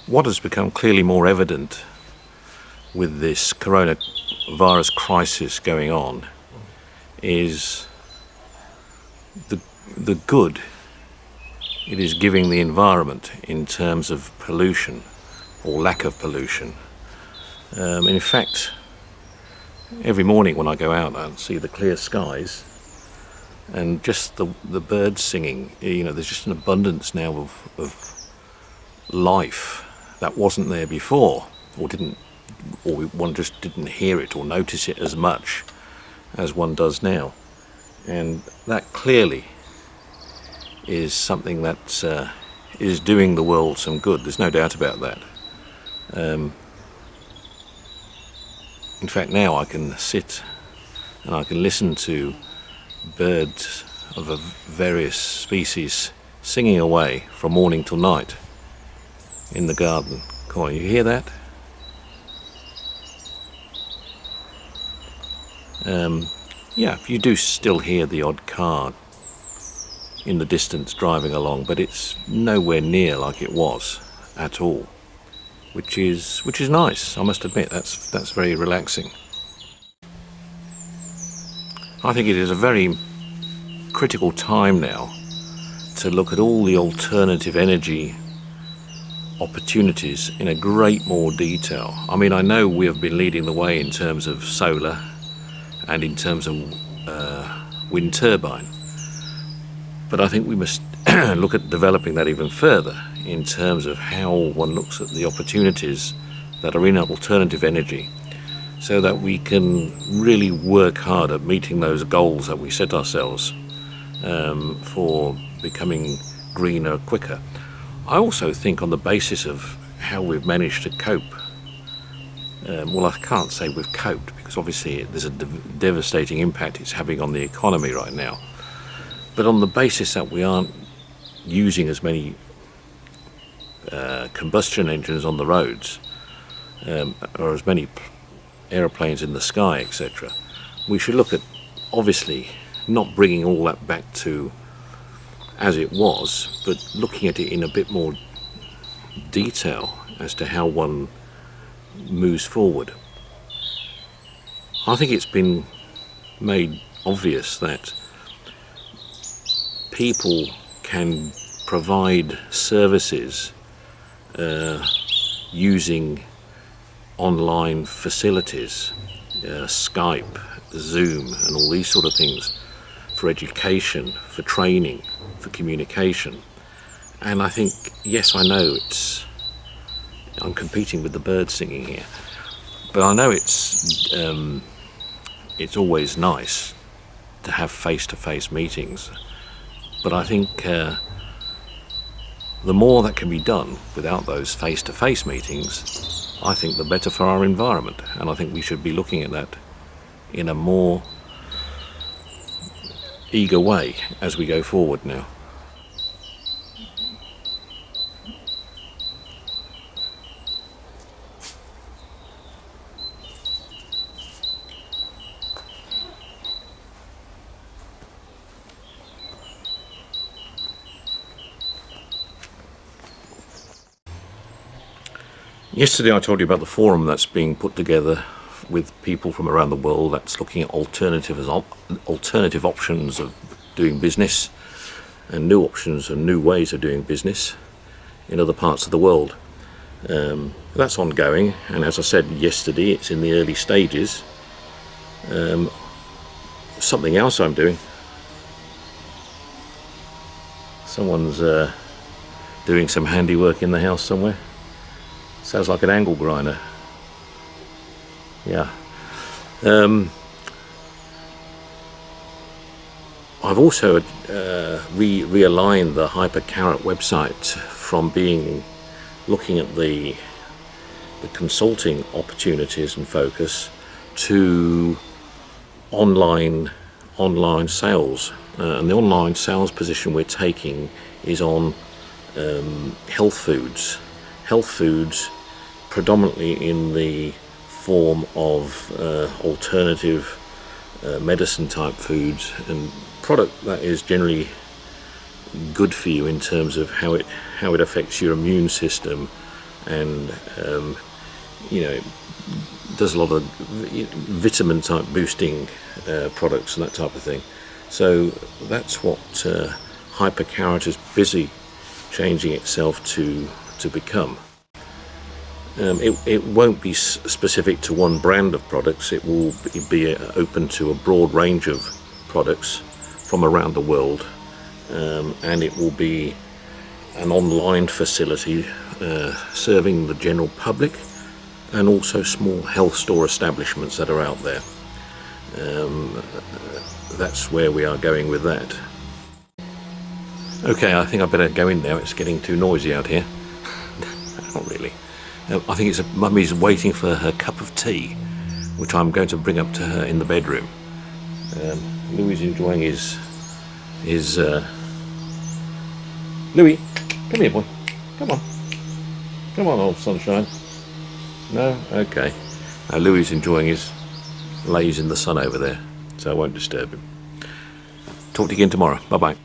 what has become clearly more evident with this coronavirus crisis going on is the good it is giving the environment in terms of pollution or lack of pollution. In fact, every morning when I go out and see the clear skies and just the birds singing, there's just an abundance now of life that wasn't there before, or one just didn't hear it or notice it as much as one does now. And that clearly is something that is doing the world some good. There's no doubt about that. In fact, now I can sit and I can listen to birds of various species singing away from morning till night in the garden. Come on, you hear that? Yeah, you do still hear the odd car in the distance driving along, but it's nowhere near like it was at all, which is nice. I must admit that's very relaxing. I think it is a very critical time now to look at all the alternative energy opportunities in a great more detail. I mean, I know we have been leading the way in terms of solar and in terms of wind turbine, but I think we must look at developing that even further in terms of how one looks at the opportunities that are in alternative energy, so that we can really work hard at meeting those goals that we set ourselves for becoming greener quicker. I also think on the basis of how we've managed to cope, well, I can't say we've coped, because obviously there's a devastating impact it's having on the economy right now, but on the basis that we aren't using as many combustion engines on the roads, or as many aeroplanes in the sky, etc., we should look at obviously not bringing all that back to as it was, but looking at it in a bit more detail as to how one moves forward. I think it's been made obvious that people can provide services using online facilities, Skype, Zoom, and all these sort of things, for education, for training, for communication. And I think, yes, I know I'm competing with the birds singing here, but I know it's always nice to have face-to-face meetings, but I think the more that can be done without those face-to-face meetings, I think the better for our environment. And I think we should be looking at that in a more eager way as we go forward now. Yesterday I told you about the forum that's being put together with people from around the world that's looking at alternative options of doing business and new options and new ways of doing business in other parts of the world. That's ongoing, and as I said yesterday, it's in the early stages. Something else I'm doing. Someone's doing some handiwork in the house somewhere. Sounds like an angle grinder. Yeah. I've also realigned the HyperCarrot website from looking at the consulting opportunities and focus to online sales. And the online sales position we're taking is on health foods predominantly in the form of alternative medicine type foods, and product that is generally good for you in terms of how it affects your immune system, and you know, it does a lot of vitamin type boosting products and that type of thing. So that's what Hypercarrot is busy changing itself to become. It won't be specific to one brand of products. It will be open to a broad range of products from around the world, and it will be an online facility serving the general public and also small health store establishments that are out there. That's where we are going with that. Okay, I think I better go in now. It's getting too noisy out here. Not really. I think it's Mummy's waiting for her cup of tea, which I'm going to bring up to her in the bedroom. Louis is enjoying his Louis, come here, boy. Come on. Come on, old sunshine. No? Okay. Now Louis is enjoying his lays in the sun over there, so I won't disturb him. Talk to you again tomorrow. Bye-bye.